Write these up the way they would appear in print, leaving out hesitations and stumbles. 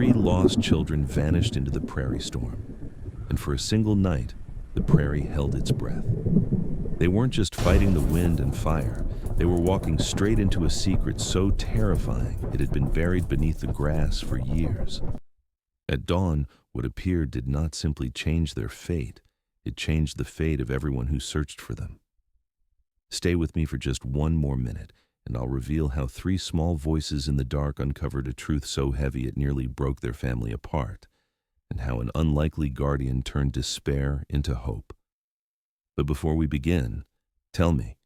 3 lost children vanished into the prairie storm, and for a single night, the prairie held its breath. They weren't just fighting the wind and fire, they were walking straight into a secret so terrifying it had been buried beneath the grass for years. At dawn, what appeared did not simply change their fate, it changed the fate of everyone who searched for them. Stay with me for just one more minute, and I'll reveal how 3 small voices in the dark uncovered a truth so heavy it nearly broke their family apart, and how an unlikely guardian turned despair into hope. But before we begin, tell me,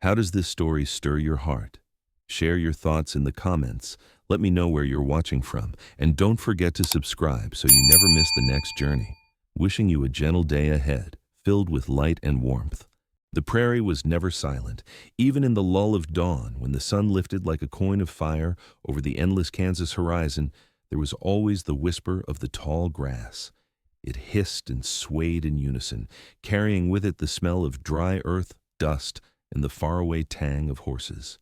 how does this story stir your heart? Share your thoughts in the comments, let me know where you're watching from, and don't forget to subscribe so you never miss the next journey. Wishing you a gentle day ahead, filled with light and warmth. The prairie was never silent, even in the lull of dawn when the sun lifted like a coin of fire over the endless Kansas horizon. There was always the whisper of the tall grass. It hissed and swayed in unison, carrying with it the smell of dry earth, dust, and the faraway tang of horses.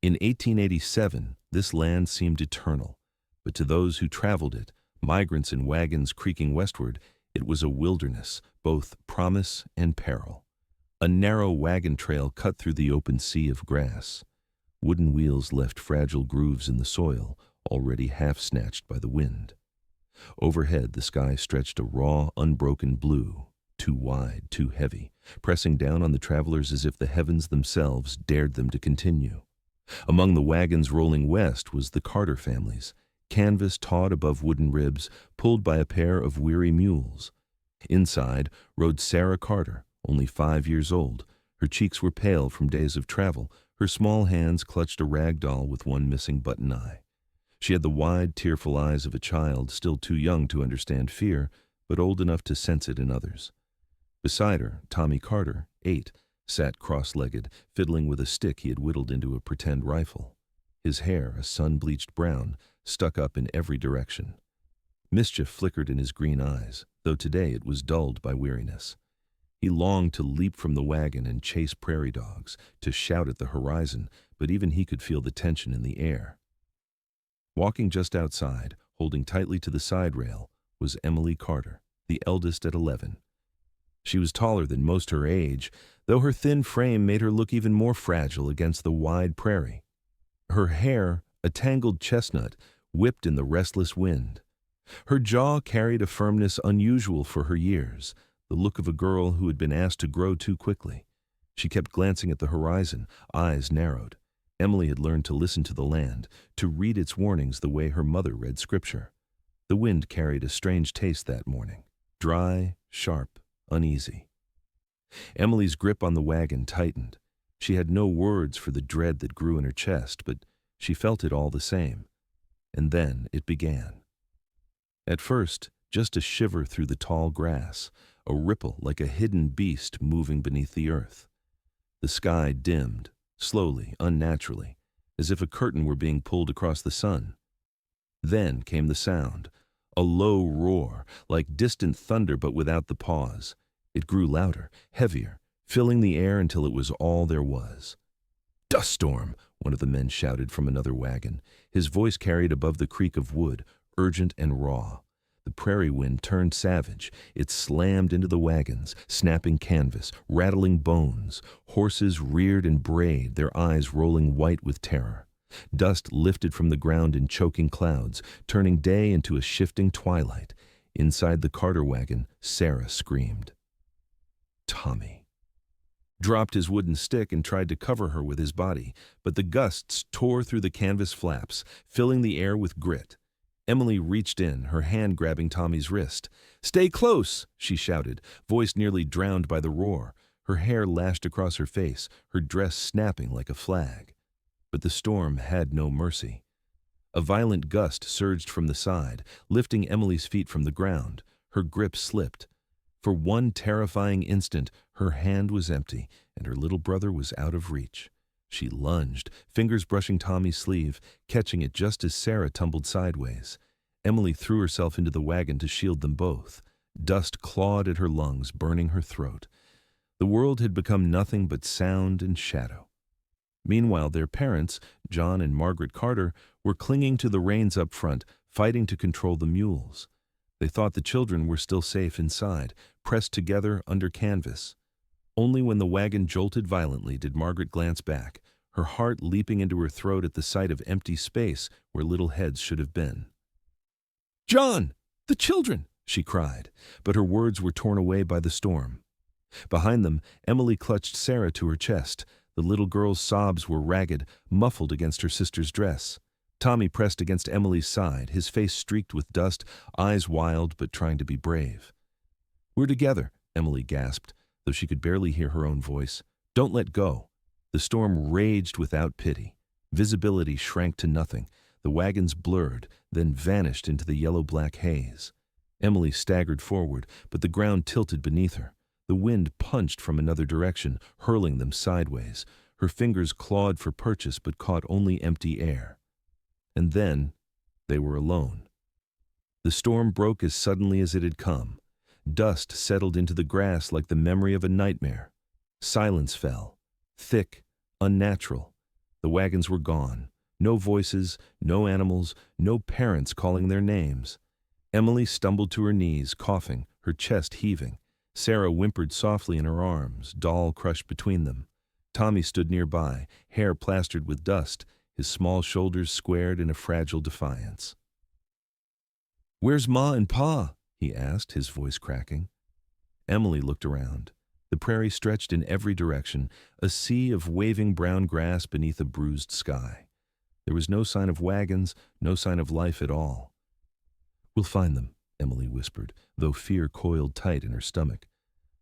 In 1887, this land seemed eternal, but to those who traveled it, migrants in wagons creaking westward, it was a wilderness, both promise and peril. A narrow wagon trail cut through the open sea of grass. Wooden wheels left fragile grooves in the soil, already half-snatched by the wind. Overhead, the sky stretched a raw, unbroken blue, too wide, too heavy, pressing down on the travelers as if the heavens themselves dared them to continue. Among the wagons rolling west was the Carter families, canvas taut above wooden ribs, pulled by a pair of weary mules. Inside rode Sarah Carter, only 5 years old. Her cheeks were pale from days of travel. Her small hands clutched a rag doll with one missing button eye. She had the wide, tearful eyes of a child still too young to understand fear, but old enough to sense it in others. Beside her, Tommy Carter, 8, sat cross-legged, fiddling with a stick he had whittled into a pretend rifle. His hair, a sun-bleached brown, stuck up in every direction. Mischief flickered in his green eyes, though today it was dulled by weariness. He longed to leap from the wagon and chase prairie dogs, to shout at the horizon, but even he could feel the tension in the air. Walking just outside, holding tightly to the side rail, was Emily Carter, the eldest at 11. She was taller than most her age, though her thin frame made her look even more fragile against the wide prairie. Her hair, a tangled chestnut, whipped in the restless wind. Her jaw carried a firmness unusual for her years, the look of a girl who had been asked to grow too quickly. She kept glancing at the horizon, eyes narrowed. Emily had learned to listen to the land, to read its warnings the way her mother read scripture. The wind carried a strange taste that morning, dry, sharp, uneasy. Emily's grip on the wagon tightened. She had no words for the dread that grew in her chest, but she felt it all the same. And then it began. At first, just a shiver through the tall grass, a ripple like a hidden beast moving beneath the earth. The sky dimmed, slowly, unnaturally, as if a curtain were being pulled across the sun. Then came the sound, a low roar, like distant thunder but without the pause. It grew louder, heavier, filling the air until it was all there was. "Dust storm!" one of the men shouted from another wagon. His voice carried above the creak of wood, urgent and raw. The prairie wind turned savage. It slammed into the wagons, snapping canvas, rattling bones. Horses reared and brayed, their eyes rolling white with terror. Dust lifted from the ground in choking clouds, turning day into a shifting twilight. Inside the Carter wagon, Sarah screamed. Tommy dropped his wooden stick and tried to cover her with his body, but the gusts tore through the canvas flaps, filling the air with grit. Emily reached in, her hand grabbing Tommy's wrist. "Stay close!" she shouted, voice nearly drowned by the roar. Her hair lashed across her face, her dress snapping like a flag. But the storm had no mercy. A violent gust surged from the side, lifting Emily's feet from the ground. Her grip slipped. For one terrifying instant, her hand was empty, and her little brother was out of reach. She lunged, fingers brushing Tommy's sleeve, catching it just as Sarah tumbled sideways. Emily threw herself into the wagon to shield them both. Dust clawed at her lungs, burning her throat. The world had become nothing but sound and shadow. Meanwhile, their parents, John and Margaret Carter, were clinging to the reins up front, fighting to control the mules. They thought the children were still safe inside, pressed together under canvas. Only when the wagon jolted violently did Margaret glance back, her heart leaping into her throat at the sight of empty space where little heads should have been. "John! The children!" she cried, but her words were torn away by the storm. Behind them, Emily clutched Sarah to her chest. The little girl's sobs were ragged, muffled against her sister's dress. Tommy pressed against Emily's side, his face streaked with dust, eyes wild but trying to be brave. "We're together," Emily gasped, though she could barely hear her own voice. "Don't let go." The storm raged without pity. Visibility shrank to nothing. The wagons blurred, then vanished into the yellow-black haze. Emily staggered forward, but the ground tilted beneath her. The wind punched from another direction, hurling them sideways. Her fingers clawed for purchase but caught only empty air. And then they were alone. The storm broke as suddenly as it had come. Dust settled into the grass like the memory of a nightmare. Silence fell, thick, unnatural. The wagons were gone. No voices, no animals, no parents calling their names. Emily stumbled to her knees, coughing, her chest heaving. Sarah whimpered softly in her arms, doll crushed between them. Tommy stood nearby, hair plastered with dust, his small shoulders squared in a fragile defiance. "Where's Ma and Pa?" he asked, his voice cracking. Emily looked around. The prairie stretched in every direction, a sea of waving brown grass beneath a bruised sky. There was no sign of wagons, no sign of life at all. "We'll find them," Emily whispered, though fear coiled tight in her stomach.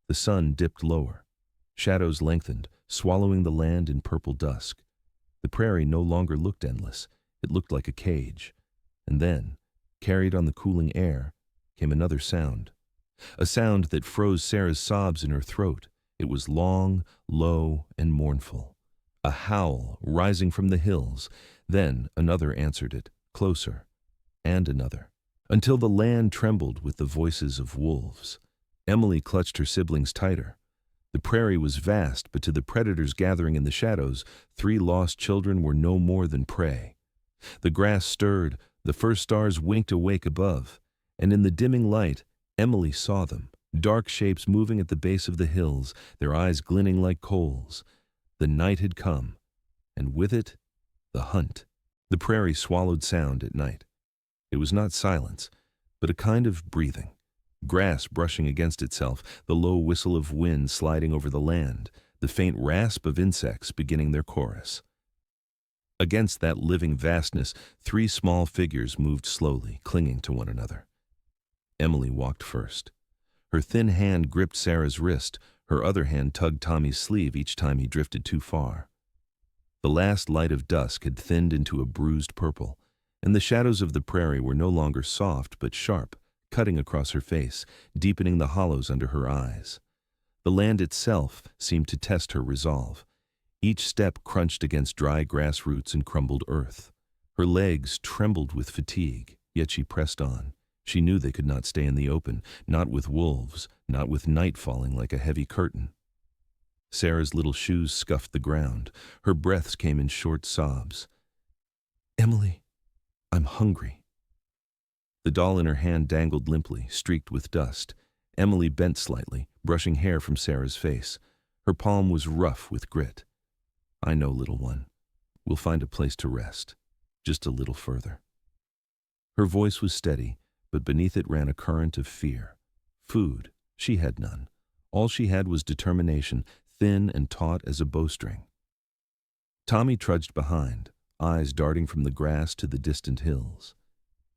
The sun dipped lower. Shadows lengthened, swallowing the land in purple dusk. The prairie no longer looked endless. It looked like a cage. And then, carried on the cooling air, came another sound. A sound that froze Sarah's sobs in her throat. It was long, low, and mournful. A howl rising from the hills. Then another answered it, closer, and another, until the land trembled with the voices of wolves. Emily clutched her siblings tighter. The prairie was vast, but to the predators gathering in the shadows, 3 lost children were no more than prey. The grass stirred, the first stars winked awake above, and in the dimming light, Emily saw them, dark shapes moving at the base of the hills, their eyes glinting like coals. The night had come, and with it, the hunt. The prairie swallowed sound at night. It was not silence, but a kind of breathing. Grass brushing against itself, the low whistle of wind sliding over the land, the faint rasp of insects beginning their chorus. Against that living vastness, 3 small figures moved slowly, clinging to one another. Emily walked first. Her thin hand gripped Sarah's wrist, her other hand tugged Tommy's sleeve each time he drifted too far. The last light of dusk had thinned into a bruised purple, and the shadows of the prairie were no longer soft but sharp, cutting across her face, deepening the hollows under her eyes. The land itself seemed to test her resolve. Each step crunched against dry grass roots and crumbled earth. Her legs trembled with fatigue, yet she pressed on. She knew they could not stay in the open, not with wolves, not with night falling like a heavy curtain. Sarah's little shoes scuffed the ground. Her breaths came in short sobs. "Emily, I'm hungry." The doll in her hand dangled limply, streaked with dust. Emily bent slightly, brushing hair from Sarah's face. Her palm was rough with grit. "I know, little one. We'll find a place to rest, just a little further." Her voice was steady, but beneath it ran a current of fear. Food, she had none. All she had was determination, thin and taut as a bowstring. Tommy trudged behind, eyes darting from the grass to the distant hills.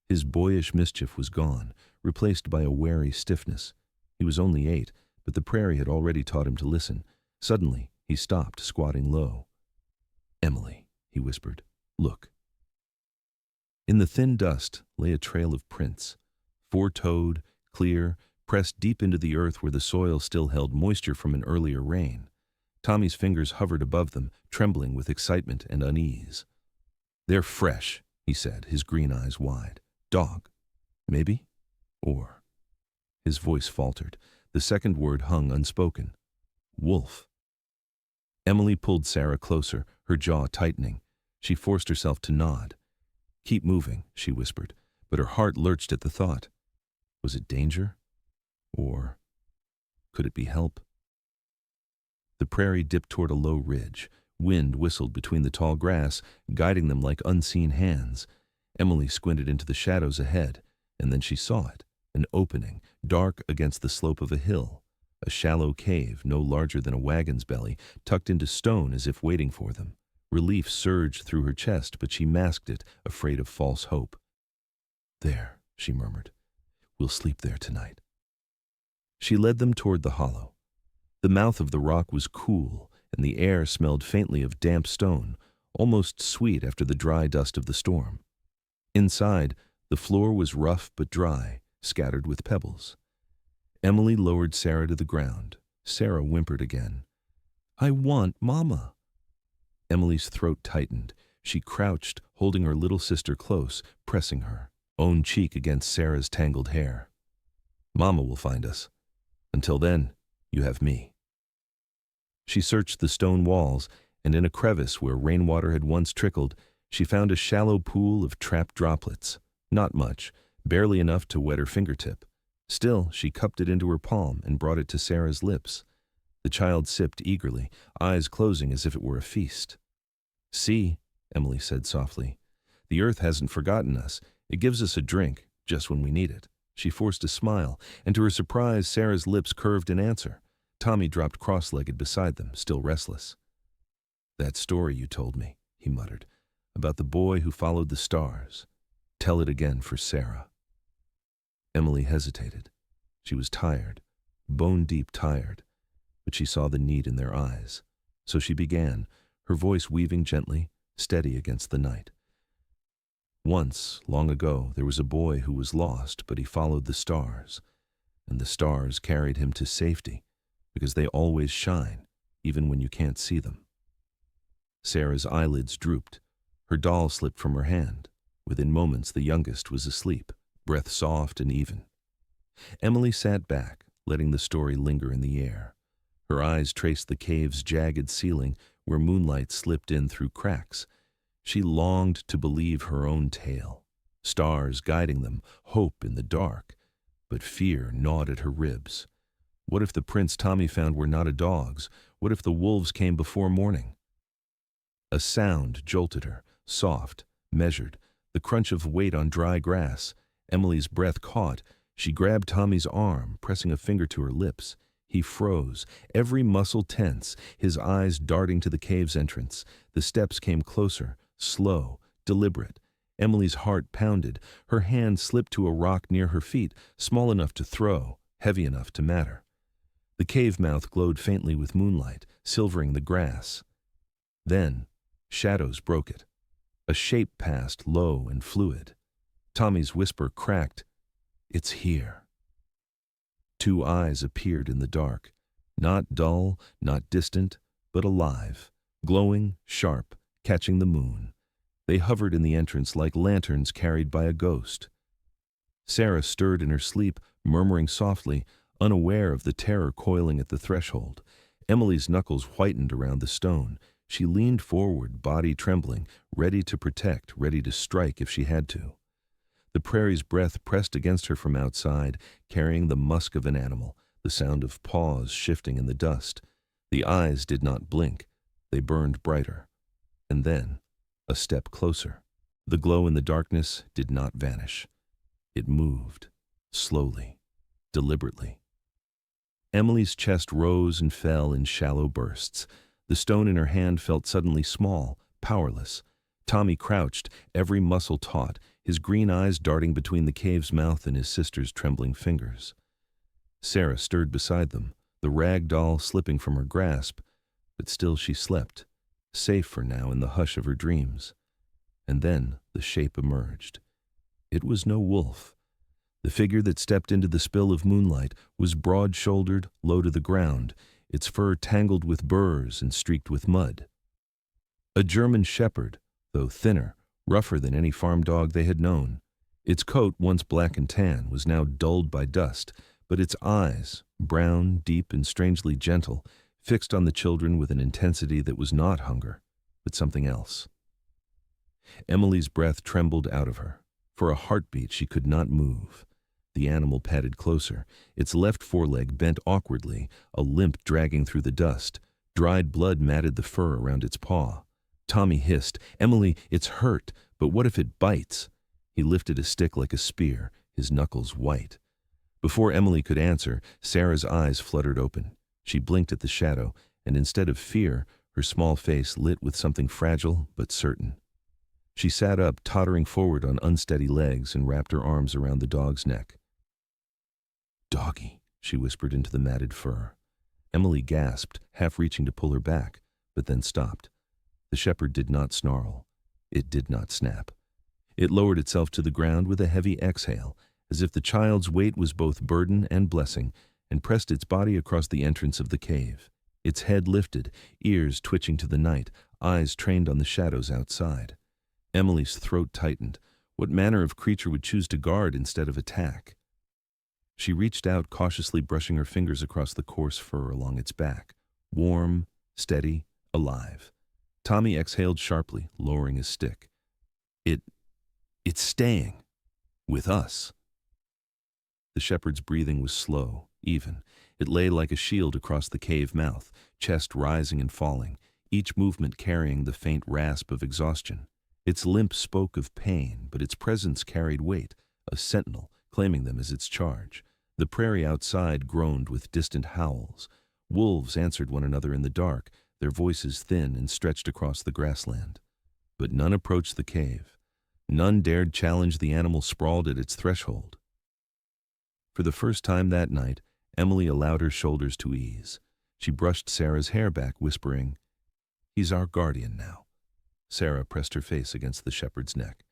His boyish mischief was gone, replaced by a wary stiffness. He was only 8, but the prairie had already taught him to listen. Suddenly, he stopped, squatting low. "Emily," he whispered, "look." In the thin dust lay a trail of prints, 4-toed, clear, pressed deep into the earth where the soil still held moisture from an earlier rain. Tommy's fingers hovered above them, trembling with excitement and unease. "They're fresh," he said, his green eyes wide. "Dog, maybe? Or—" His voice faltered. The second word hung unspoken. "Wolf." Emily pulled Sarah closer, her jaw tightening. She forced herself to nod. "Keep moving," she whispered, but her heart lurched at the thought. Was it danger? Or could it be help? The prairie dipped toward a low ridge. Wind whistled between the tall grass, guiding them like unseen hands. Emily squinted into the shadows ahead, and then she saw it, an opening, dark against the slope of a hill. A shallow cave, no larger than a wagon's belly, tucked into stone as if waiting for them. Relief surged through her chest, but she masked it, afraid of false hope. "There," she murmured. "We'll sleep there tonight." She led them toward the hollow. The mouth of the rock was cool, and the air smelled faintly of damp stone, almost sweet after the dry dust of the storm. Inside, the floor was rough but dry, scattered with pebbles. Emily lowered Sarah to the ground. Sarah whimpered again. "I want Mama." Emily's throat tightened. She crouched, holding her little sister close, pressing her own cheek against Sarah's tangled hair. "Mama will find us. Until then, you have me." She searched the stone walls, and in a crevice where rainwater had once trickled, she found a shallow pool of trapped droplets. Not much, barely enough to wet her fingertip. Still, she cupped it into her palm and brought it to Sarah's lips. The child sipped eagerly, eyes closing as if it were a feast. "See," Emily said softly, "the earth hasn't forgotten us. It gives us a drink, just when we need it." She forced a smile, and to her surprise, Sarah's lips curved in answer. Tommy dropped cross-legged beside them, still restless. "That story you told me," he muttered, "about the boy who followed the stars. Tell it again for Sarah." Emily hesitated. She was tired, bone-deep tired, but she saw the need in their eyes. So she began, her voice weaving gently, steady against the night. "Once, long ago, there was a boy who was lost, but he followed the stars, and the stars carried him to safety, because they always shine, even when you can't see them." Sarah's eyelids drooped. Her doll slipped from her hand. Within moments, the youngest was asleep, breath soft and even. Emily sat back, letting the story linger in the air. Her eyes traced the cave's jagged ceiling, where moonlight slipped in through cracks. She longed to believe her own tale. Stars guiding them, hope in the dark. But fear gnawed at her ribs. What if the prints Tommy found were not a dog's? What if the wolves came before morning? A sound jolted her, soft, measured, the crunch of weight on dry grass. Emily's breath caught. She grabbed Tommy's arm, pressing a finger to her lips. He froze, every muscle tense, his eyes darting to the cave's entrance. The steps came closer, slow, deliberate. Emily's heart pounded. Her hand slipped to a rock near her feet, small enough to throw, heavy enough to matter. The cave mouth glowed faintly with moonlight, silvering the grass. Then, shadows broke it. A shape passed, low and fluid. Tommy's whisper cracked, "It's here." Two eyes appeared in the dark, not dull, not distant, but alive, glowing, sharp, catching the moon. They hovered in the entrance like lanterns carried by a ghost. Sarah stirred in her sleep, murmuring softly, unaware of the terror coiling at the threshold. Emily's knuckles whitened around the stone. She leaned forward, body trembling, ready to protect, ready to strike if she had to. The prairie's breath pressed against her from outside, carrying the musk of an animal, the sound of paws shifting in the dust. The eyes did not blink. They burned brighter. And then, a step closer. The glow in the darkness did not vanish. It moved, slowly, deliberately. Emily's chest rose and fell in shallow bursts. The stone in her hand felt suddenly small, powerless. Tommy crouched, every muscle taut, his green eyes darting between the cave's mouth and his sister's trembling fingers. Sarah stirred beside them, the rag doll slipping from her grasp, but still she slept, safe for now in the hush of her dreams. And then the shape emerged. It was no wolf. The figure that stepped into the spill of moonlight was broad-shouldered, low to the ground, its fur tangled with burrs and streaked with mud. A German shepherd, though thinner, rougher than any farm dog they had known. Its coat, once black and tan, was now dulled by dust, but its eyes, brown, deep, and strangely gentle, fixed on the children with an intensity that was not hunger, but something else. Emily's breath trembled out of her. For a heartbeat, she could not move. The animal padded closer, its left foreleg bent awkwardly, a limp dragging through the dust. Dried blood matted the fur around its paw. Tommy hissed, "Emily, it's hurt, but what if it bites?" He lifted a stick like a spear, his knuckles white. Before Emily could answer, Sarah's eyes fluttered open. She blinked at the shadow, and instead of fear, her small face lit with something fragile but certain. She sat up, tottering forward on unsteady legs, and wrapped her arms around the dog's neck. "Doggy," she whispered into the matted fur. Emily gasped, half reaching to pull her back, but then stopped. The shepherd did not snarl. It did not snap. It lowered itself to the ground with a heavy exhale, as if the child's weight was both burden and blessing, and pressed its body across the entrance of the cave. Its head lifted, ears twitching to the night, eyes trained on the shadows outside. Emily's throat tightened. What manner of creature would choose to guard instead of attack? She reached out, cautiously brushing her fingers across the coarse fur along its back. Warm, steady, alive. Tommy exhaled sharply, lowering his stick. It's staying. With us." The shepherd's breathing was slow, even. It lay like a shield across the cave mouth, chest rising and falling, each movement carrying the faint rasp of exhaustion. Its limp spoke of pain, but its presence carried weight, a sentinel, claiming them as its charge. The prairie outside groaned with distant howls. Wolves answered one another in the dark, their voices thin and stretched across the grassland. But none approached the cave. None dared challenge the animal sprawled at its threshold. For the first time that night, Emily allowed her shoulders to ease. She brushed Sarah's hair back, whispering, "He's our guardian now." Sarah pressed her face against the shepherd's neck.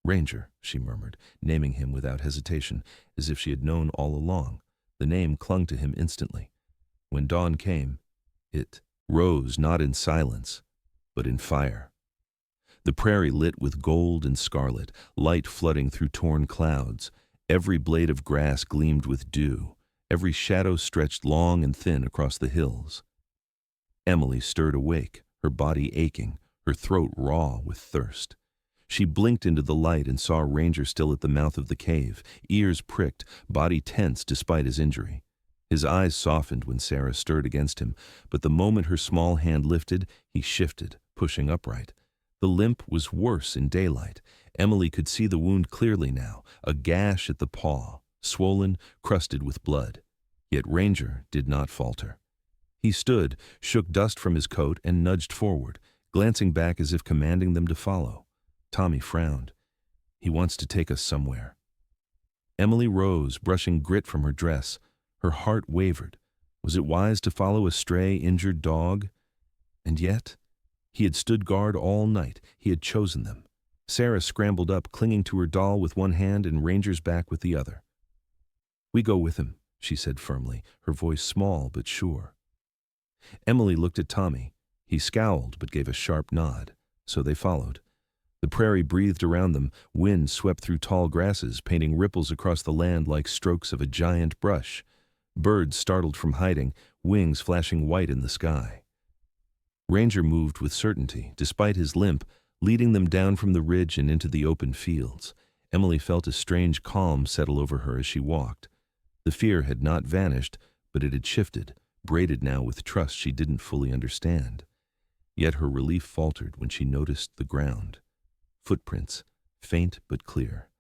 "Ranger," she murmured, naming him without hesitation, as if she had known all along. The name clung to him instantly. When dawn came, it rose not in silence, but in fire. The prairie lit with gold and scarlet, light flooding through torn clouds. Every blade of grass gleamed with dew. Every shadow stretched long and thin across the hills. Emily stirred awake, her body aching, her throat raw with thirst. She blinked into the light and saw Ranger still at the mouth of the cave, ears pricked, body tense despite his injury. His eyes softened when Sarah stirred against him, but the moment her small hand lifted, he shifted, pushing upright. The limp was worse in daylight. Emily could see the wound clearly now, a gash at the paw, swollen, crusted with blood. Yet Ranger did not falter. He stood, shook dust from his coat, and nudged forward, glancing back as if commanding them to follow. Tommy frowned. "He wants to take us somewhere." Emily rose, brushing grit from her dress. Her heart wavered. Was it wise to follow a stray, injured dog? And yet, he had stood guard all night. He had chosen them. Sarah scrambled up, clinging to her doll with one hand and Ranger's back with the other. "We go with him," she said firmly, her voice small but sure. Emily looked at Tommy. He scowled but gave a sharp nod. So they followed. The prairie breathed around them. Wind swept through tall grasses, painting ripples across the land like strokes of a giant brush. Birds startled from hiding, wings flashing white in the sky. Ranger moved with certainty, despite his limp, leading them down from the ridge and into the open fields. Emily felt a strange calm settle over her as she walked. The fear had not vanished, but it had shifted, braided now with trust she didn't fully understand. Yet her relief faltered when she noticed the ground. Footprints, faint but clear.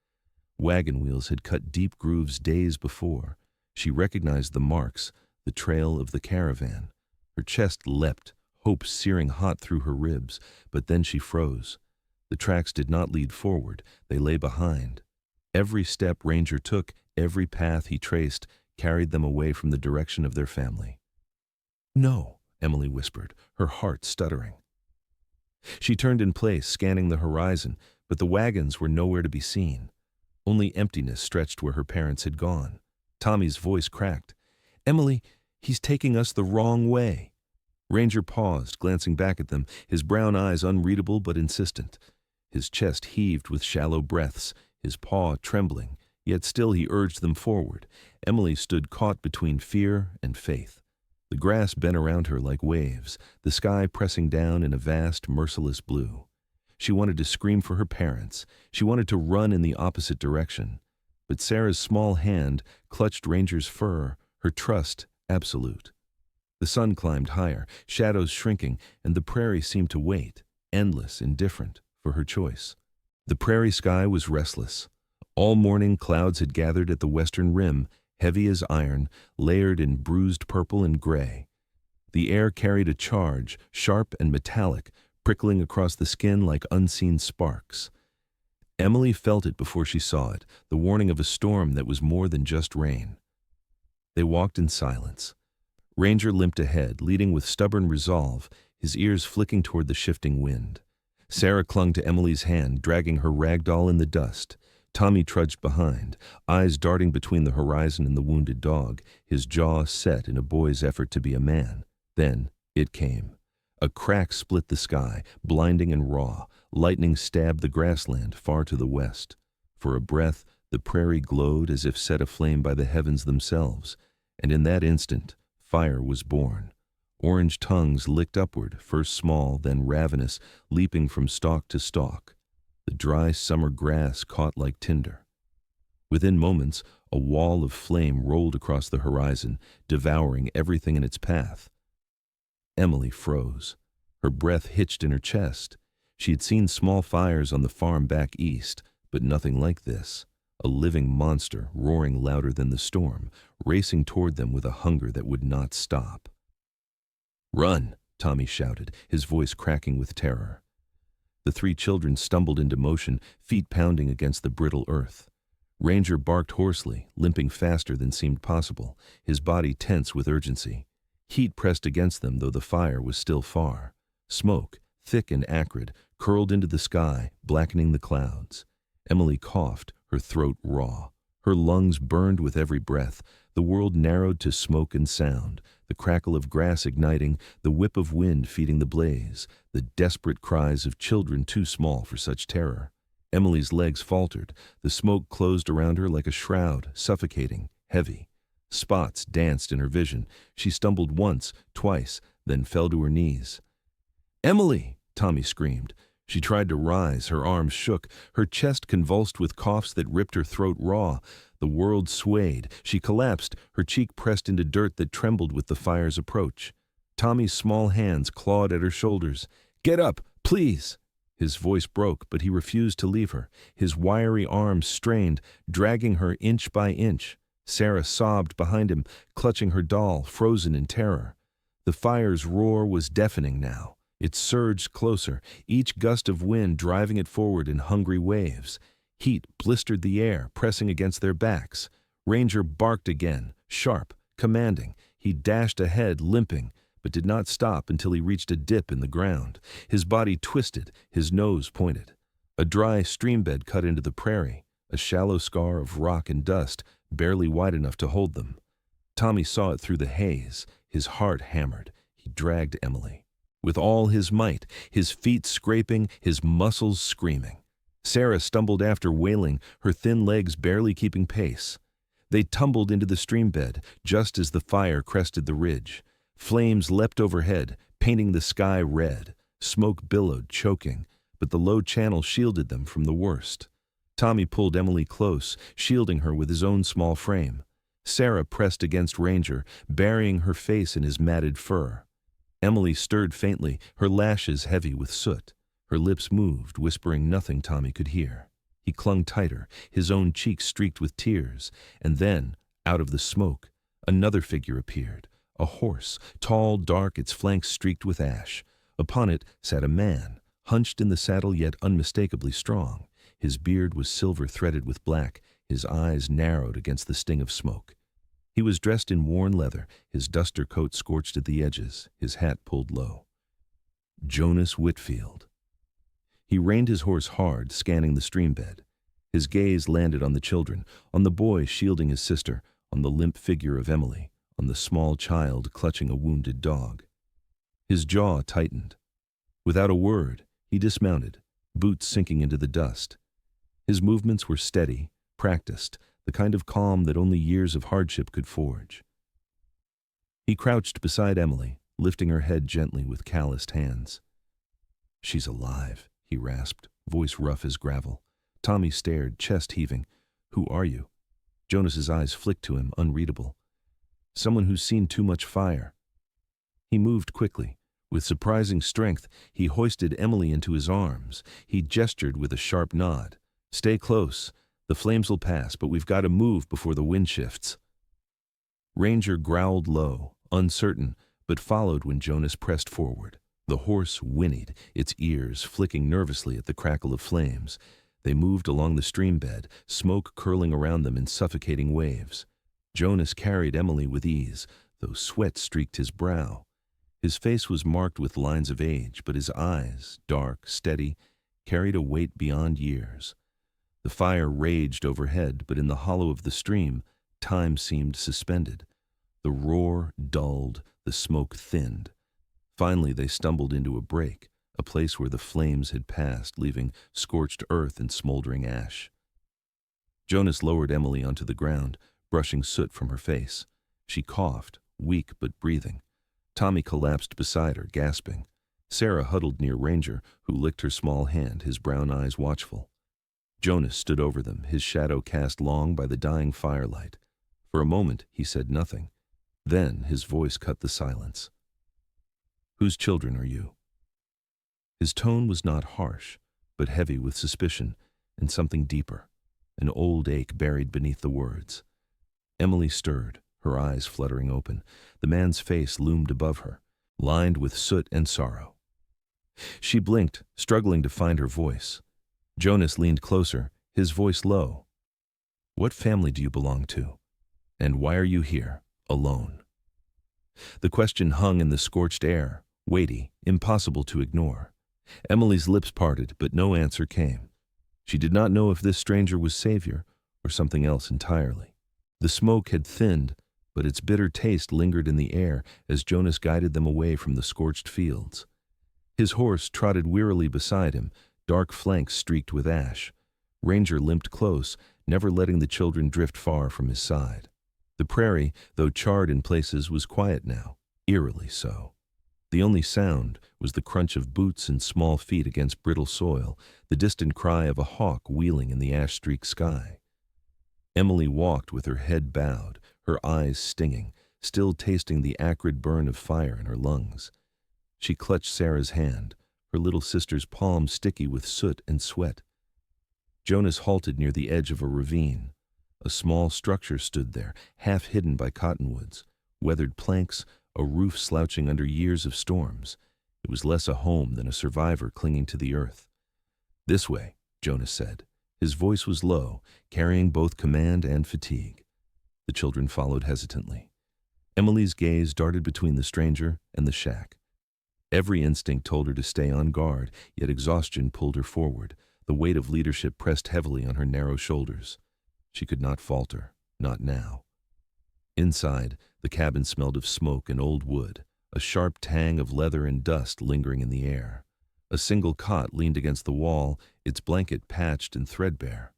Wagon wheels had cut deep grooves days before. She recognized the marks, the trail of the caravan. Her chest leapt, hope searing hot through her ribs, but then she froze. The tracks did not lead forward, they lay behind. Every step Ranger took, every path he traced, carried them away from the direction of their family. "No," Emily whispered, her heart stuttering. She turned in place, scanning the horizon, but the wagons were nowhere to be seen. Only emptiness stretched where her parents had gone. Tommy's voice cracked. "Emily, he's taking us the wrong way." Ranger paused, glancing back at them, his brown eyes unreadable but insistent. His chest heaved with shallow breaths, his paw trembling, yet still he urged them forward. Emily stood caught between fear and faith. The grass bent around her like waves, the sky pressing down in a vast, merciless blue. She wanted to scream for her parents. She wanted to run in the opposite direction. But Sarah's small hand clutched Ranger's fur, her trust absolute. The sun climbed higher, shadows shrinking, and the prairie seemed to wait, endless, indifferent, for her choice. The prairie sky was restless. All morning clouds had gathered at the western rim, heavy as iron, layered in bruised purple and gray. The air carried a charge, sharp and metallic, prickling across the skin like unseen sparks. Emily felt it before she saw it, the warning of a storm that was more than just rain. They walked in silence. Ranger limped ahead, leading with stubborn resolve, his ears flicking toward the shifting wind. Sarah clung to Emily's hand, dragging her rag doll in the dust. Tommy trudged behind, eyes darting between the horizon and the wounded dog, his jaw set in a boy's effort to be a man. Then it came. A crack split the sky, blinding and raw. Lightning stabbed the grassland far to the west. For a breath, the prairie glowed as if set aflame by the heavens themselves, and in that instant, fire was born. Orange tongues licked upward, first small, then ravenous, leaping from stalk to stalk. The dry summer grass caught like tinder. Within moments, a wall of flame rolled across the horizon, devouring everything in its path. Emily froze. Her breath hitched in her chest. She had seen small fires on the farm back east, but nothing like this. A living monster, roaring louder than the storm, racing toward them with a hunger that would not stop. "Run!" Tommy shouted, his voice cracking with terror. The three children stumbled into motion, feet pounding against the brittle earth. Ranger barked hoarsely, limping faster than seemed possible, his body tense with urgency. Heat pressed against them, though the fire was still far. Smoke, thick and acrid, curled into the sky, blackening the clouds. Emily coughed, her throat raw. Her lungs burned with every breath. The world narrowed to smoke and sound, the crackle of grass igniting, the whip of wind feeding the blaze, the desperate cries of children too small for such terror. Emily's legs faltered. The smoke closed around her like a shroud, suffocating, heavy. Spots danced in her vision. She stumbled once, twice, then fell to her knees. "Emily!" Tommy screamed. She tried to rise, her arms shook, her chest convulsed with coughs that ripped her throat raw. The world swayed. She collapsed, her cheek pressed into dirt that trembled with the fire's approach. Tommy's small hands clawed at her shoulders. "Get up, please!" His voice broke, but he refused to leave her. His wiry arms strained, dragging her inch by inch. Sarah sobbed behind him, clutching her doll, frozen in terror. The fire's roar was deafening now. It surged closer, each gust of wind driving it forward in hungry waves. Heat blistered the air, pressing against their backs. Ranger barked again, sharp, commanding. He dashed ahead, limping, but did not stop until he reached a dip in the ground. His body twisted, his nose pointed. A dry streambed cut into the prairie, a shallow scar of rock and dust, barely wide enough to hold them. Tommy saw it through the haze. His heart hammered. He dragged Emily. With all his might, his feet scraping, his muscles screaming. Sarah stumbled after, wailing, her thin legs barely keeping pace. They tumbled into the streambed, just as the fire crested the ridge. Flames leapt overhead, painting the sky red. Smoke billowed, choking, but the low channel shielded them from the worst. Tommy pulled Emily close, shielding her with his own small frame. Sarah pressed against Ranger, burying her face in his matted fur. Emily stirred faintly, her lashes heavy with soot. Her lips moved, whispering nothing Tommy could hear. He clung tighter, his own cheeks streaked with tears. And then, out of the smoke, another figure appeared. A horse, tall, dark, its flanks streaked with ash. Upon it sat a man, hunched in the saddle yet unmistakably strong. His beard was silver threaded with black, his eyes narrowed against the sting of smoke. He was dressed in worn leather, his duster coat scorched at the edges, his hat pulled low. Jonas Whitfield. He reined his horse hard, scanning the streambed. His gaze landed on the children, on the boy shielding his sister, on the limp figure of Emily, on the small child clutching a wounded dog. His jaw tightened. Without a word, he dismounted, boots sinking into the dust. His movements were steady, practiced, the kind of calm that only years of hardship could forge. He crouched beside Emily, lifting her head gently with calloused hands. "She's alive," he rasped, voice rough as gravel. Tommy stared, chest heaving. Who are you? Jonas's eyes flicked to him, unreadable. Someone who's seen too much fire. He moved quickly. With surprising strength, he hoisted Emily into his arms. He gestured with a sharp nod. Stay close. The flames will pass, but we've got to move before the wind shifts. Ranger growled low, uncertain, but followed when Jonas pressed forward. The horse whinnied, its ears flicking nervously at the crackle of flames. They moved along the stream bed, smoke curling around them in suffocating waves. Jonas carried Emily with ease, though sweat streaked his brow. His face was marked with lines of age, but his eyes, dark, steady, carried a weight beyond years. The fire raged overhead, but in the hollow of the stream, time seemed suspended. The roar dulled, the smoke thinned. Finally, they stumbled into a break, a place where the flames had passed, leaving scorched earth and smoldering ash. Jonas lowered Emily onto the ground, brushing soot from her face. She coughed, weak but breathing. Tommy collapsed beside her, gasping. Sarah huddled near Ranger, who licked her small hand, his brown eyes watchful. Jonas stood over them, his shadow cast long by the dying firelight. For a moment, he said nothing. Then his voice cut the silence. Whose children are you? His tone was not harsh, but heavy with suspicion and something deeper, an old ache buried beneath the words. Emily stirred, her eyes fluttering open. The man's face loomed above her, lined with soot and sorrow. She blinked, struggling to find her voice. Jonas leaned closer, his voice low. What family do you belong to? And why are you here, alone? The question hung in the scorched air, weighty, impossible to ignore. Emily's lips parted, but no answer came. She did not know if this stranger was savior or something else entirely. The smoke had thinned, but its bitter taste lingered in the air as Jonas guided them away from the scorched fields. His horse trotted wearily beside him, dark flanks streaked with ash. Ranger limped close, never letting the children drift far from his side. The prairie, though charred in places, was quiet now, eerily so. The only sound was the crunch of boots and small feet against brittle soil, the distant cry of a hawk wheeling in the ash-streaked sky. Emily walked with her head bowed, her eyes stinging, still tasting the acrid burn of fire in her lungs. She clutched Sarah's hand, her little sister's palm sticky with soot and sweat. Jonas halted near the edge of a ravine. A small structure stood there, half hidden by cottonwoods, weathered planks, a roof slouching under years of storms. It was less a home than a survivor clinging to the earth. This way, Jonas said. His voice was low, carrying both command and fatigue. The children followed hesitantly. Emily's gaze darted between the stranger and the shack. Every instinct told her to stay on guard, yet exhaustion pulled her forward. The weight of leadership pressed heavily on her narrow shoulders. She could not falter, not now. Inside, the cabin smelled of smoke and old wood, a sharp tang of leather and dust lingering in the air. A single cot leaned against the wall, its blanket patched and threadbare.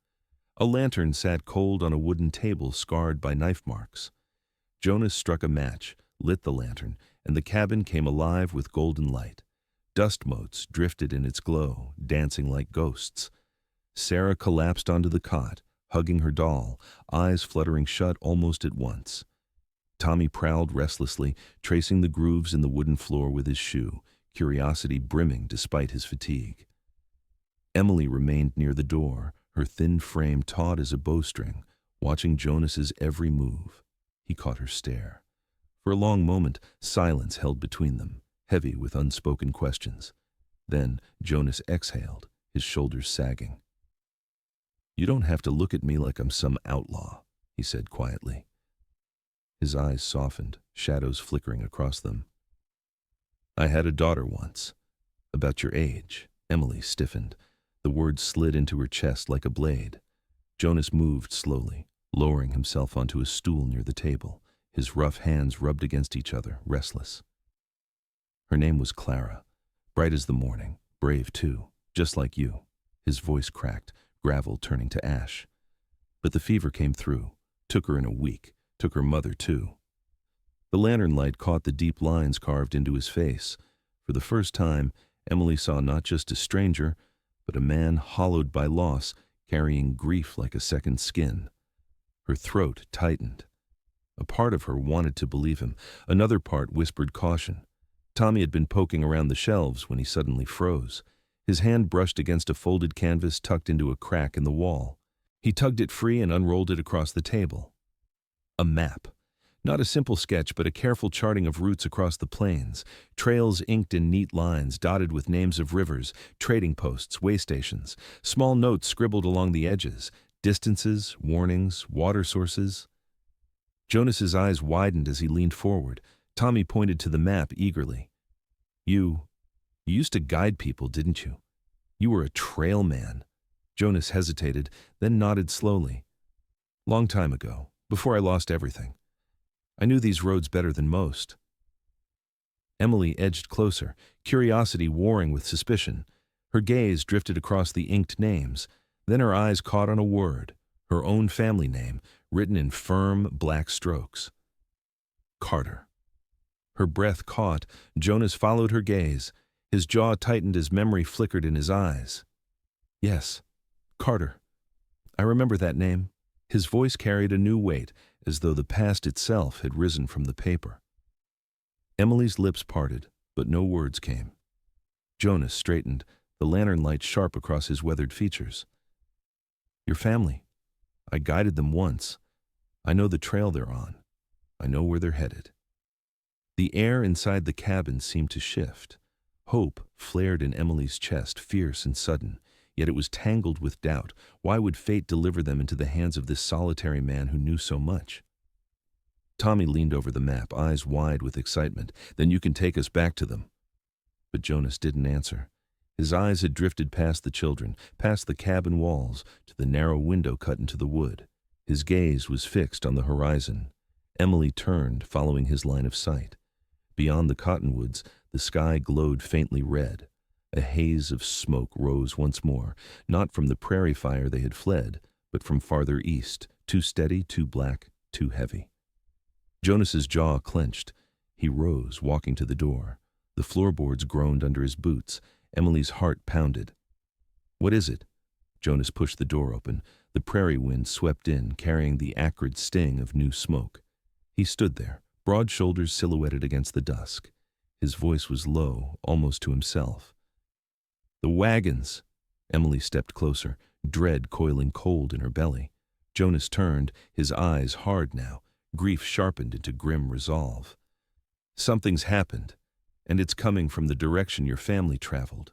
A lantern sat cold on a wooden table scarred by knife marks. Jonas struck a match, lit the lantern, and the cabin came alive with golden light. Dust motes drifted in its glow, dancing like ghosts. Sarah collapsed onto the cot, hugging her doll, eyes fluttering shut almost at once. Tommy prowled restlessly, tracing the grooves in the wooden floor with his shoe, curiosity brimming despite his fatigue. Emily remained near the door, her thin frame taut as a bowstring, watching Jonas's every move. He caught her stare. For a long moment, silence held between them, heavy with unspoken questions. Then Jonas exhaled, his shoulders sagging. "You don't have to look at me like I'm some outlaw," he said quietly. His eyes softened, shadows flickering across them. "I had a daughter once. About your age." Emily stiffened. The words slid into her chest like a blade. Jonas moved slowly, lowering himself onto a stool near the table. His rough hands rubbed against each other, restless. "Her name was Clara, bright as the morning, brave too, just like you." His voice cracked, gravel turning to ash. "But the fever came through, took her in a week, took her mother too." The lantern light caught the deep lines carved into his face. For the first time, Emily saw not just a stranger, but a man hollowed by loss, carrying grief like a second skin. Her throat tightened. A part of her wanted to believe him. Another part whispered caution. Tommy had been poking around the shelves when he suddenly froze. His hand brushed against a folded canvas tucked into a crack in the wall. He tugged it free and unrolled it across the table. A map. Not a simple sketch, but a careful charting of routes across the plains, trails inked in neat lines, dotted with names of rivers, trading posts, way stations, small notes scribbled along the edges, distances, warnings, water sources. Jonas's eyes widened as he leaned forward. Tommy pointed to the map eagerly. You used to guide people, didn't you? You were a trail man." Jonas hesitated, then nodded slowly. "Long time ago, before I lost everything. I knew these roads better than most." Emily edged closer, curiosity warring with suspicion. Her gaze drifted across the inked names. Then her eyes caught on a word, her own family name, written in firm, black strokes. Carter. Her breath caught. Jonas followed her gaze. His jaw tightened as memory flickered in his eyes. "Yes, Carter. I remember that name." His voice carried a new weight, as though the past itself had risen from the paper. Emily's lips parted, but no words came. Jonas straightened, the lantern light sharp across his weathered features. "Your family. I guided them once. I know the trail they're on. I know where they're headed." The air inside the cabin seemed to shift. Hope flared in Emily's chest, fierce and sudden, yet it was tangled with doubt. Why would fate deliver them into the hands of this solitary man who knew so much? Tommy leaned over the map, eyes wide with excitement. "Then you can take us back to them." But Jonas didn't answer. His eyes had drifted past the children, past the cabin walls, to the narrow window cut into the wood. His gaze was fixed on the horizon. Emily turned, following his line of sight. Beyond the cottonwoods, the sky glowed faintly red. A haze of smoke rose once more, not from the prairie fire they had fled, but from farther east, too steady, too black, too heavy. Jonas's jaw clenched. He rose, walking to the door. The floorboards groaned under his boots. Emily's heart pounded. "What is it?" Jonas pushed the door open. The prairie wind swept in, carrying the acrid sting of new smoke. He stood there, broad shoulders silhouetted against the dusk. His voice was low, almost to himself. "The wagons!" Emily stepped closer, dread coiling cold in her belly. Jonas turned, his eyes hard now, grief sharpened into grim resolve. "Something's happened, and it's coming from the direction your family traveled."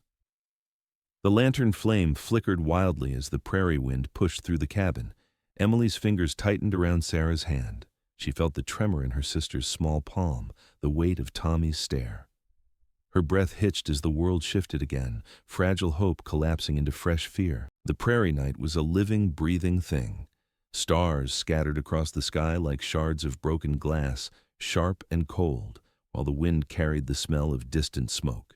The lantern flame flickered wildly as the prairie wind pushed through the cabin. Emily's fingers tightened around Sarah's hand. She felt the tremor in her sister's small palm, the weight of Tommy's stare. Her breath hitched as the world shifted again, fragile hope collapsing into fresh fear. The prairie night was a living, breathing thing. Stars scattered across the sky like shards of broken glass, sharp and cold, while the wind carried the smell of distant smoke.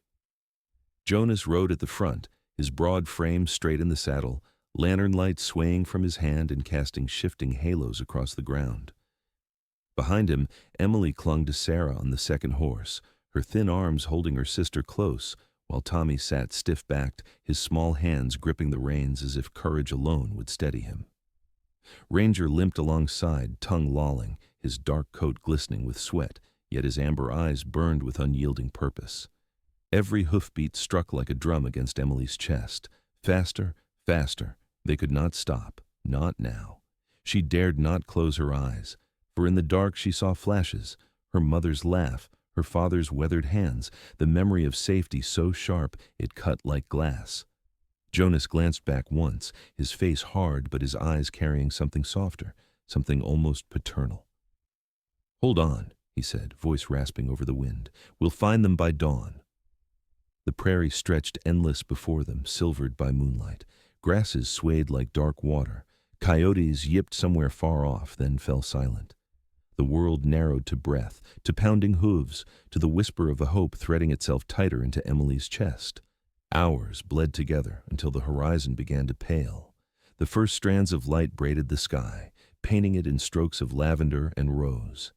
Jonas rode at the front, his broad frame straight in the saddle, lantern light swaying from his hand and casting shifting halos across the ground. Behind him, Emily clung to Sarah on the second horse, her thin arms holding her sister close, while Tommy sat stiff-backed, his small hands gripping the reins as if courage alone would steady him. Ranger limped alongside, tongue lolling, his dark coat glistening with sweat, yet his amber eyes burned with unyielding purpose. Every hoofbeat struck like a drum against Emily's chest. Faster, faster. They could not stop. Not now. She dared not close her eyes, for in the dark she saw flashes, her mother's laugh, her father's weathered hands, the memory of safety so sharp it cut like glass. Jonas glanced back once, his face hard but his eyes carrying something softer, something almost paternal. "Hold on," he said, voice rasping over the wind. "We'll find them by dawn." The prairie stretched endless before them, silvered by moonlight. Grasses swayed like dark water. Coyotes yipped somewhere far off, then fell silent. The world narrowed to breath, to pounding hooves, to the whisper of a hope threading itself tighter into Emily's chest. Hours bled together until the horizon began to pale. The first strands of light braided the sky, painting it in strokes of lavender and rose.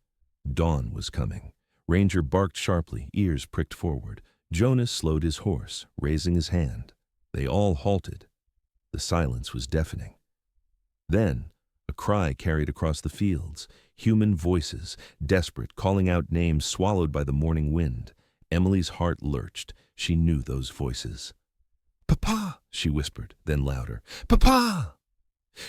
Dawn was coming. Ranger barked sharply, ears pricked forward. Jonas slowed his horse, raising his hand. They all halted. The silence was deafening. Then, a cry carried across the fields, human voices, desperate, calling out names swallowed by the morning wind. Emily's heart lurched. She knew those voices. "Papa!" she whispered, then louder. "Papa!"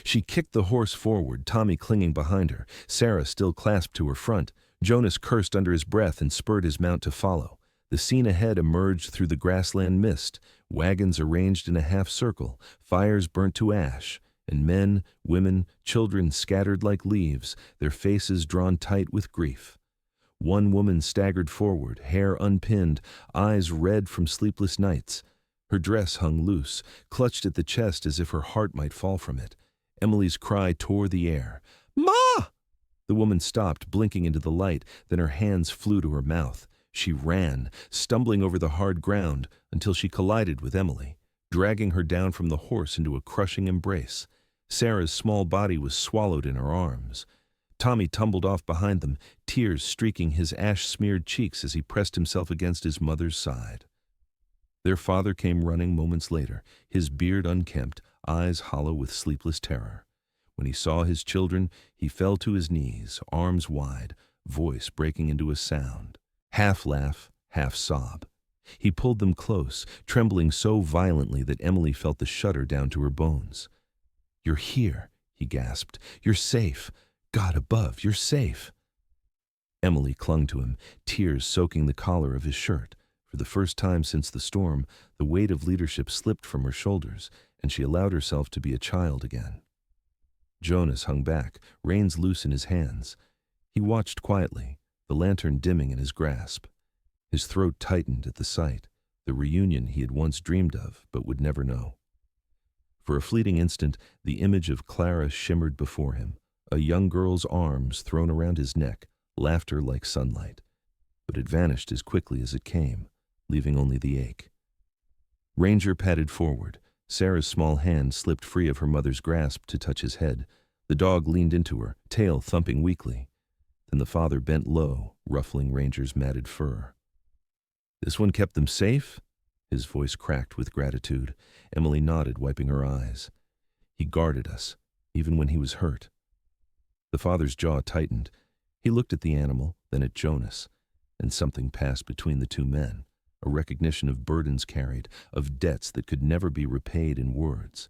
She kicked the horse forward, Tommy clinging behind her, Sarah still clasped to her front. Jonas cursed under his breath and spurred his mount to follow. The scene ahead emerged through the grassland mist, wagons arranged in a half circle, fires burnt to ash, and men, women, children scattered like leaves, their faces drawn tight with grief. One woman staggered forward, hair unpinned, eyes red from sleepless nights. Her dress hung loose, clutched at the chest as if her heart might fall from it. Emily's cry tore the air. "Ma!" The woman stopped, blinking into the light, then her hands flew to her mouth. She ran, stumbling over the hard ground, until she collided with Emily, dragging her down from the horse into a crushing embrace. Sarah's small body was swallowed in her arms. Tommy tumbled off behind them, tears streaking his ash-smeared cheeks as he pressed himself against his mother's side. Their father came running moments later, his beard unkempt, eyes hollow with sleepless terror. When he saw his children, he fell to his knees, arms wide, voice breaking into a sound. Half laugh, half sob. He pulled them close, trembling so violently that Emily felt the shudder down to her bones. "You're here," he gasped. "You're safe. God above, you're safe." Emily clung to him, tears soaking the collar of his shirt. For the first time since the storm, the weight of leadership slipped from her shoulders, and she allowed herself to be a child again. Jonas hung back, reins loose in his hands. He watched quietly, the lantern dimming in his grasp. His throat tightened at the sight, the reunion he had once dreamed of but would never know. For a fleeting instant, the image of Clara shimmered before him, a young girl's arms thrown around his neck, laughter like sunlight. But it vanished as quickly as it came, leaving only the ache. Ranger padded forward. Sarah's small hand slipped free of her mother's grasp to touch his head. The dog leaned into her, tail thumping weakly. Then the father bent low, ruffling Ranger's matted fur. "This one kept them safe?" His voice cracked with gratitude. Emily nodded, wiping her eyes. "He guarded us, even when he was hurt." The father's jaw tightened. He looked at the animal, then at Jonas, and something passed between the two men, a recognition of burdens carried, of debts that could never be repaid in words.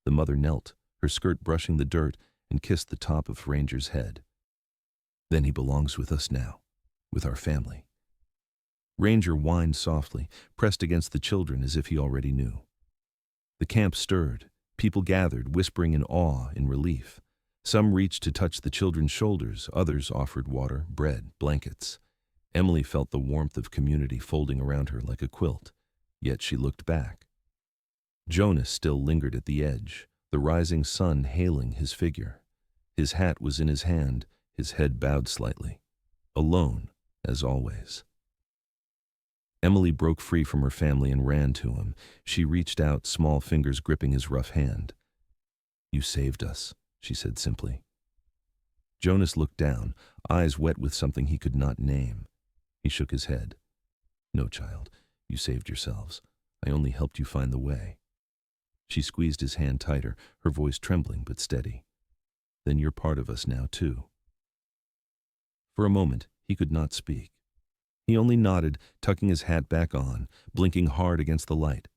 The mother knelt, her skirt brushing the dirt, and kissed the top of Ranger's head. "Then he belongs with us now, with our family." Ranger whined softly, pressed against the children as if he already knew. The camp stirred. People gathered, whispering in awe, in relief. Some reached to touch the children's shoulders, others offered water, bread, blankets. Emily felt the warmth of community folding around her like a quilt, yet she looked back. Jonas still lingered at the edge, the rising sun hailing his figure. His hat was in his hand, his head bowed slightly. Alone, as always. Emily broke free from her family and ran to him. She reached out, small fingers gripping his rough hand. "You saved us," she said simply. Jonas looked down, eyes wet with something he could not name. He shook his head. "No, child, you saved yourselves. I only helped you find the way." She squeezed his hand tighter, her voice trembling but steady. "Then you're part of us now, too." For a moment, he could not speak. He only nodded, tucking his hat back on, blinking hard against the light.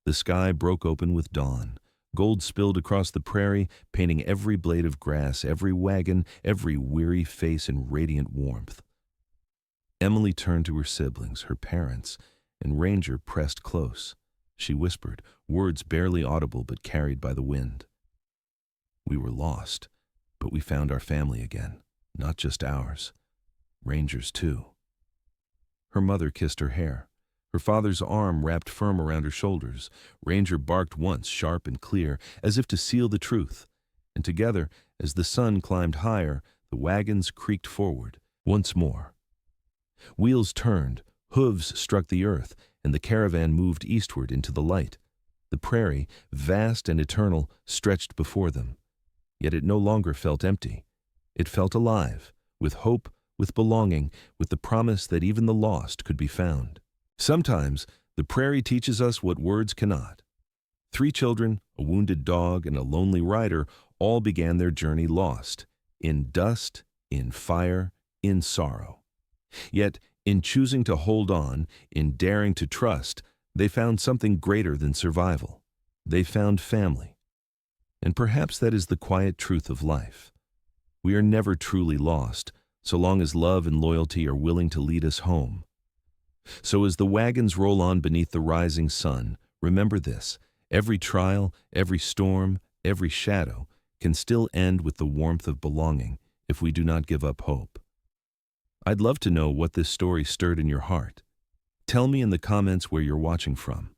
The sky broke open with dawn. Gold spilled across the prairie, painting every blade of grass, every wagon, every weary face in radiant warmth. Emily turned to her siblings, her parents, and Ranger pressed close. She whispered, words barely audible but carried by the wind. "We were lost, but we found our family again, not just ours. Ranger's too." Her mother kissed her hair. Her father's arm wrapped firm around her shoulders. Ranger barked once, sharp and clear, as if to seal the truth. And together, as the sun climbed higher, the wagons creaked forward, once more. Wheels turned, hooves struck the earth, and the caravan moved eastward into the light. The prairie, vast and eternal, stretched before them. Yet it no longer felt empty. It felt alive, with hope, with belonging, with the promise that even the lost could be found. Sometimes, the prairie teaches us what words cannot. 3 children, a wounded dog, and a lonely rider all began their journey lost, in dust, in fire, in sorrow. Yet, in choosing to hold on, in daring to trust, they found something greater than survival. They found family. And perhaps that is the quiet truth of life. We are never truly lost, so long as love and loyalty are willing to lead us home. So as the wagons roll on beneath the rising sun, remember this: every trial, every storm, every shadow can still end with the warmth of belonging if we do not give up hope. I'd love to know what this story stirred in your heart. Tell me in the comments where you're watching from.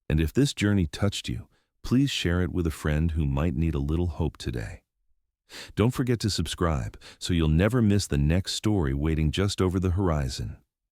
And if this journey touched you, please share it with a friend who might need a little hope today. Don't forget to subscribe so you'll never miss the next story waiting just over the horizon.